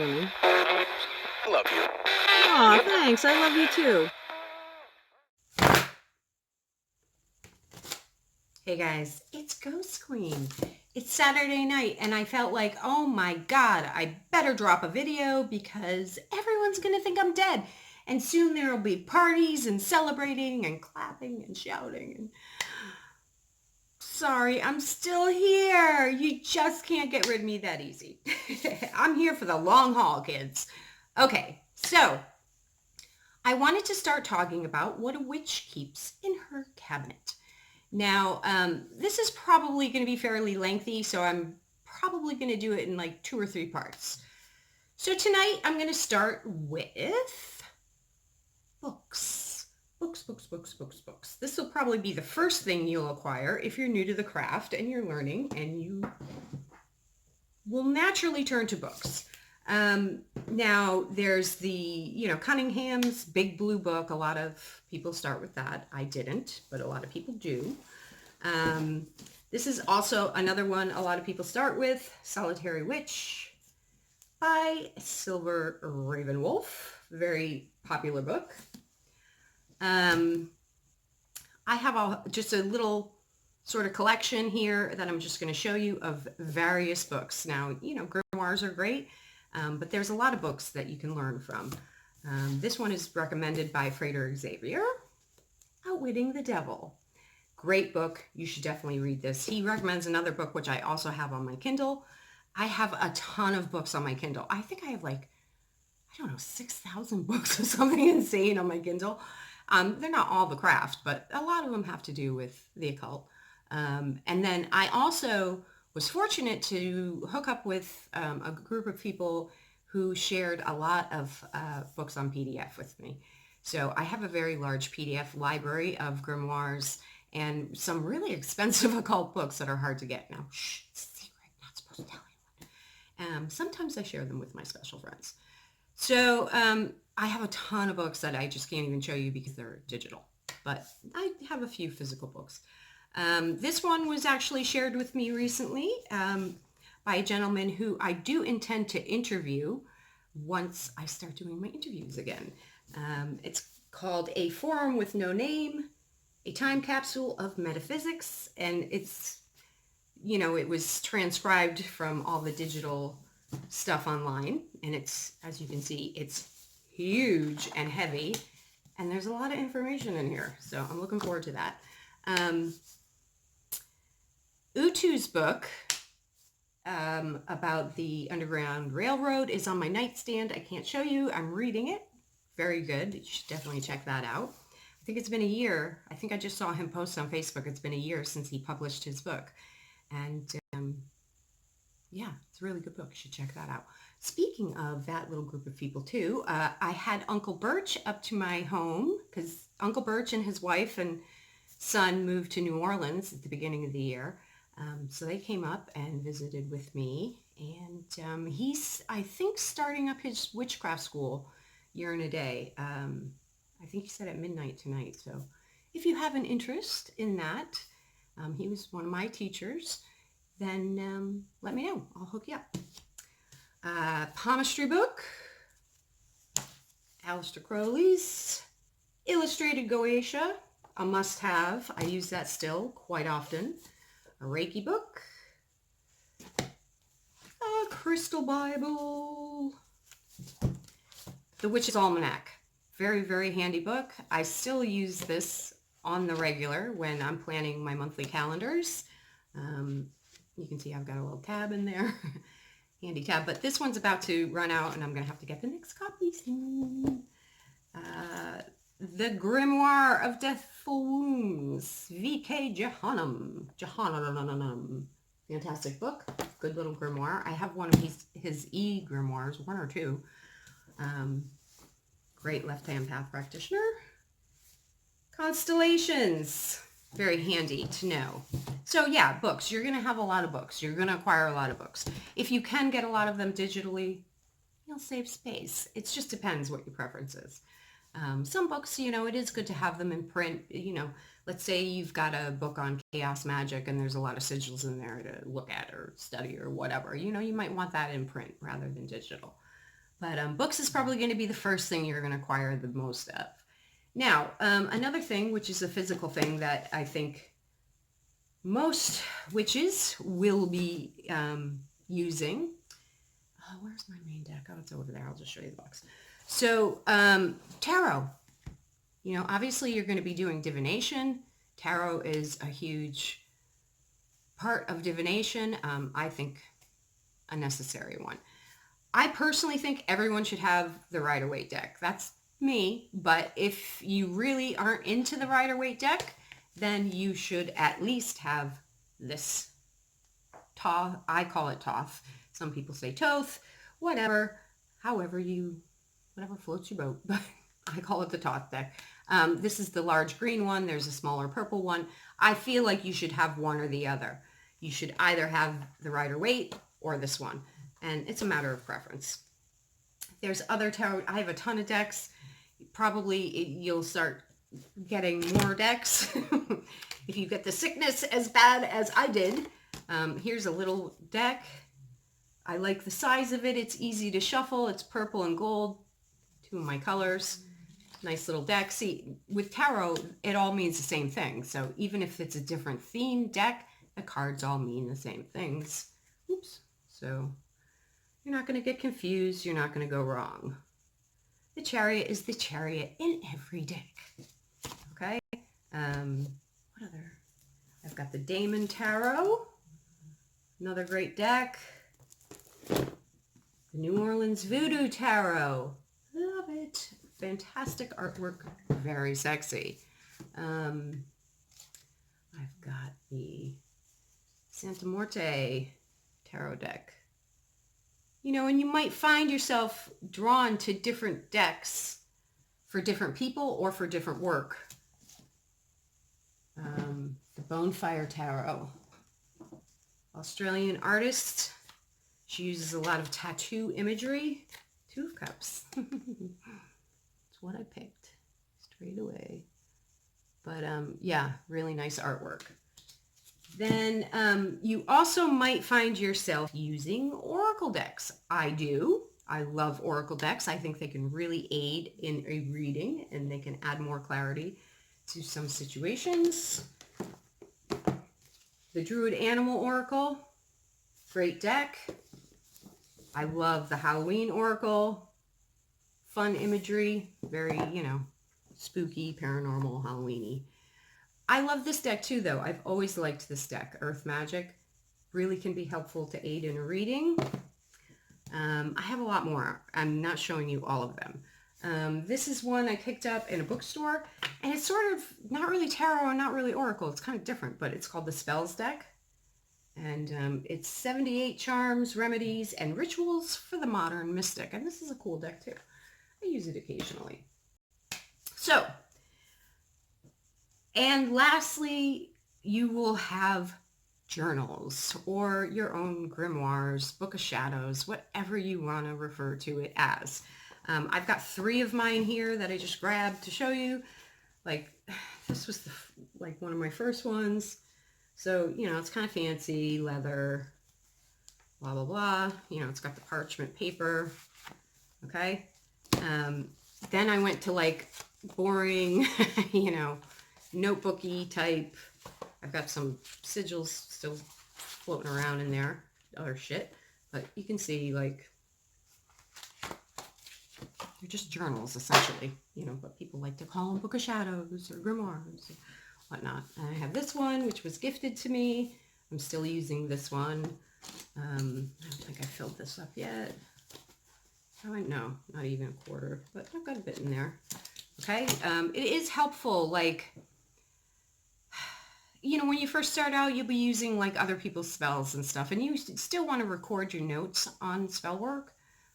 me. Love you. Aw, thanks. I love you too. Hey guys, it's Ghost Queen. It's Saturday night and I felt like, oh my God, I better drop a video because everyone's gonna think I'm dead. And soon there'll be parties and celebrating and clapping and shouting and sorry, I'm still here. You just can't get rid of me that easy. I'm here for the long haul, kids. Okay, so I wanted to start talking about what a witch keeps in her cabinet. Now, this is probably going to be fairly lengthy, so I'm probably going to do it in like 2 or 3 parts. So tonight I'm going to start with books. Books. This will probably be the first thing you'll acquire if you're new to the craft and you're learning, and you will naturally turn to books. Now there's the, Cunningham's Big Blue Book. A lot of people start with that. I didn't, but a lot of people do. This is also another one a lot of people start with, Solitary Witch by Silver Ravenwolf. Very popular book. I have just a little sort of collection here that I'm just going to show you of various books. Now, grimoires are great, but there's a lot of books that you can learn from. This one is recommended by Frater Xavier, Outwitting the Devil. Great book. You should definitely read this. He recommends another book, which I also have on my Kindle. I have a ton of books on my Kindle. I think I have 6,000 books or something insane on my Kindle. They're not all the craft, but a lot of them have to do with the occult. And then I also was fortunate to hook up with a group of people who shared a lot of books on PDF with me. So I have a very large PDF library of grimoires and some really expensive occult books that are hard to get. Now, shh, it's a secret, not supposed to tell anyone. Sometimes I share them with my special friends. So I have a ton of books that I just can't even show you because they're digital, but I have a few physical books. This one was actually shared with me recently by a gentleman who I do intend to interview once I start doing my interviews again. It's called A Forum with No Name, A Time Capsule of Metaphysics, and it's, it was transcribed from all the digital stuff online, and it's, as you can see, it's huge and heavy, and there's a lot of information in here, so I'm looking forward to that. Utu's book about the Underground Railroad is on my nightstand. I can't show you. I'm reading it. Very good. You should definitely check that out. I think it's been a year. I think I just saw him post on Facebook. It's been a year since he published his book. And yeah, it's a really good book. You should check that out. Speaking of that little group of people too, I had Uncle Birch up to my home because Uncle Birch and his wife and son moved to New Orleans at the beginning of the year. So they came up and visited with me, and he's, I think, starting up his witchcraft school year and a day. I think he said at midnight tonight. So if you have an interest in that, he was one of my teachers, then let me know. I'll hook you up. Palmistry book, Aleister Crowley's Illustrated Goetia, a must-have. I use that still quite often. A Reiki book, a Crystal Bible, The Witch's Almanac. Very, very handy book. I still use this on the regular when I'm planning my monthly calendars. You can see I've got a little tab in there, handy tab, but this one's about to run out and I'm going to have to get the next copy soon. The Grimoire of Deathful Wounds, V.K. Jehannam. Fantastic book. Good little grimoire. I have one of his e-grimoires, 1 or 2. Great left-hand path practitioner. Constellations. Very handy to know. So yeah, books. You're going to have a lot of books. You're going to acquire a lot of books. If you can get a lot of them digitally, you'll save space. It just depends what your preference is. Some books, it is good to have them in print. Let's say you've got a book on chaos magic and there's a lot of sigils in there to look at or study or whatever. You might want that in print rather than digital. But books is probably going to be the first thing you're going to acquire the most of. Now, another thing, which is a physical thing that I think most witches will be using. Where's my main deck? Oh, it's over there. I'll just show you the box. So, tarot. You know, obviously you're going to be doing divination. Tarot is a huge part of divination. I think a necessary one. I personally think everyone should have the Rider-Waite deck. That's me, but if you really aren't into the Rider-Waite deck, then you should at least have this Thoth. I call it Thoth. Some people say Toth, whatever, whatever floats your boat, but I call it the Thoth deck. This is the large green one. There's a smaller purple one. I feel like you should have one or the other. You should either have the Rider-Waite or this one, and it's a matter of preference. There's other tarot. I have a ton of decks. Probably you'll start getting more decks if you get the sickness as bad as I did. Here's a little deck. I like the size of it. It's easy to shuffle. It's purple and gold, two of my colors. Nice little deck. See, with tarot, it all means the same thing. So even if it's a different theme deck, the cards all mean the same things. Oops. So you're not going to get confused. You're not going to go wrong. The Chariot is the Chariot in every deck. Okay. What other? I've got the Damon Tarot. Another great deck. The New Orleans Voodoo Tarot. Love it. Fantastic artwork. Very sexy. I've got the Santa Morte Tarot deck. You know, and you might find yourself drawn to different decks for different people or for different work. The Bonefire Tarot. Australian artist. She uses a lot of tattoo imagery. Two of Cups. That's what I picked straight away. But yeah, really nice artwork. Then you also might find yourself using oracle decks. I do. I love oracle decks. I think they can really aid in a reading and they can add more clarity to some situations. The Druid Animal Oracle, great deck. I love the Halloween Oracle, fun imagery, very, you know, spooky, paranormal, Halloween-y. I love this deck too, though. I've always liked this deck. Earth Magic really can be helpful to aid in a reading. I have a lot more. I'm not showing you all of them. This is one I picked up in a bookstore, and it's sort of not really tarot and not really oracle. It's kind of different, but it's called the Spells deck. And it's 78 charms, remedies, and rituals for the modern mystic. And this is a cool deck too. I use it occasionally. So, and lastly, you will have journals or your own grimoires, Book of Shadows, whatever you want to refer to it as. I've got 3 of mine here that I just grabbed to show you. Like, this was like one of my first ones. So, you know, it's kind of fancy, leather, blah, blah, blah. You know, it's got the parchment paper. Okay. Then I went to like boring, you know, notebooky type. I've got some sigils still floating around in there, other shit. But you can see, like, they're just journals, essentially. You know, but people like to call them Book of Shadows or grimoires or whatnot. And I have this one, which was gifted to me. I'm still using this one. I don't think I filled this up yet. Oh, no, not even a quarter, but I've got a bit in there. Okay, it is helpful, like, you know, when you first start out, you'll be using like other people's spells and stuff, and you still want to record your notes on spell work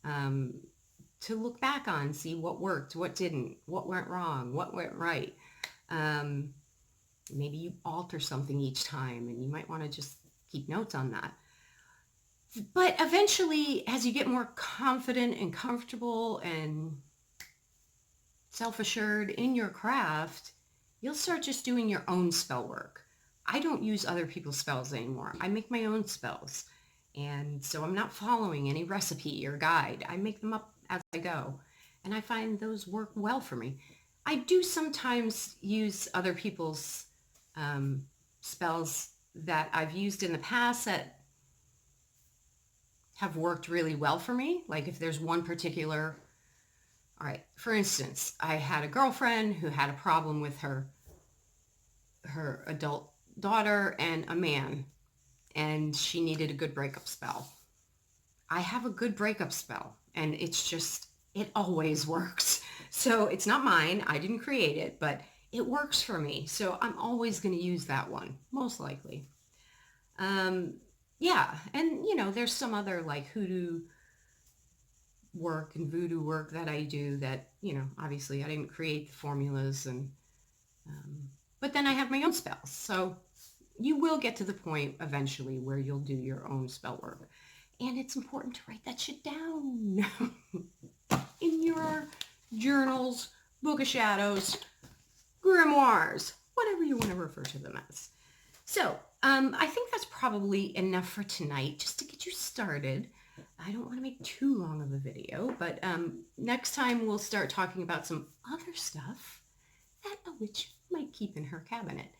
to look back on, see what worked, what didn't, what went wrong, what went right. Maybe you alter something each time, and you might want to just keep notes on that. But eventually, as you get more confident and comfortable and self-assured in your craft, you'll start just doing your own spell work. I don't use other people's spells anymore. I make my own spells. And so I'm not following any recipe or guide. I make them up as I go. And I find those work well for me. I do sometimes use other people's spells that I've used in the past that have worked really well for me. Like if there's one particular, all right, for instance, I had a girlfriend who had a problem with her adult daughter and a man, and she needed a good breakup spell. I have a good breakup spell, and it always works. So it's not mine. I didn't create it, but it works for me. So I'm always going to use that one, most likely. Yeah, and there's some other like hoodoo work and voodoo work that I do that, obviously I didn't create the formulas but then I have my own spells. So you will get to the point eventually where you'll do your own spell work. And it's important to write that shit down in your journals, book of shadows, grimoires, whatever you want to refer to them as. So I think that's probably enough for tonight, just to get you started. I don't want to make too long of a video, but next time we'll start talking about some other stuff that a witch might keep in her cabinet.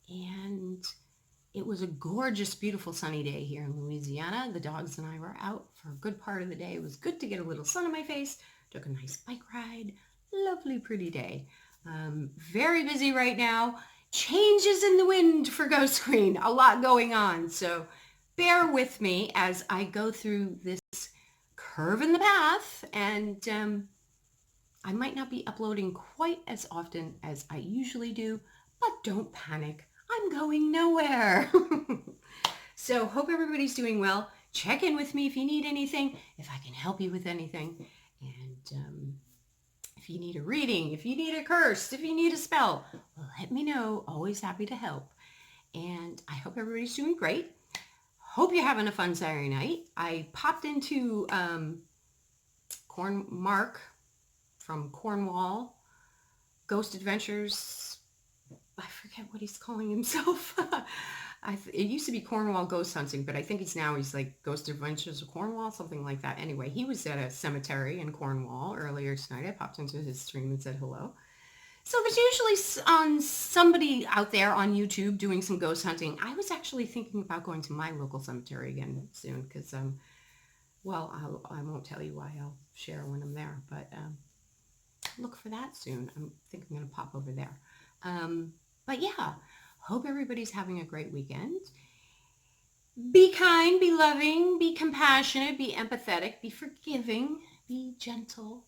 And it was a gorgeous, beautiful sunny day here in Louisiana. The dogs and I were out for a good part of the day. It was good to get a little sun on my face. Took a nice bike ride. Lovely, pretty day. Very busy right now. Changes in the wind for Ghost Queen. A lot going on. So bear with me as I go through this curve in the path. And I might not be uploading quite as often as I usually do, but don't panic. I'm going nowhere. So hope everybody's doing well. Check in with me if you need anything, if I can help you with anything. And if you need a reading, if you need a curse, if you need a spell, let me know. Always happy to help. And I hope everybody's doing great. Hope you're having a fun Saturday night. I popped into Mark from Cornwall, Ghost Adventures. I forget what he's calling himself. It used to be Cornwall Ghost Hunting, but I think he's like Ghost Adventures of Cornwall, something like that. Anyway, he was at a cemetery in Cornwall earlier tonight. I popped into his stream and said hello. So there's usually somebody out there on YouTube doing some ghost hunting. I was actually thinking about going to my local cemetery again soon because, well, I won't tell you why. I'll share when I'm there, but look for that soon. I think I'm going to pop over there. But yeah, hope everybody's having a great weekend. Be kind, be loving, be compassionate, be empathetic, be forgiving, be gentle,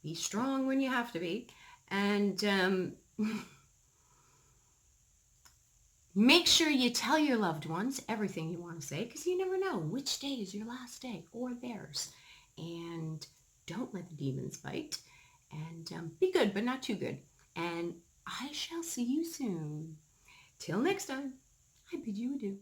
be strong when you have to be. And make sure you tell your loved ones everything you want to say, because you never know which day is your last day or theirs. And don't let the demons bite. And be good, but not too good. And I shall see you soon. Till next time, I bid you adieu.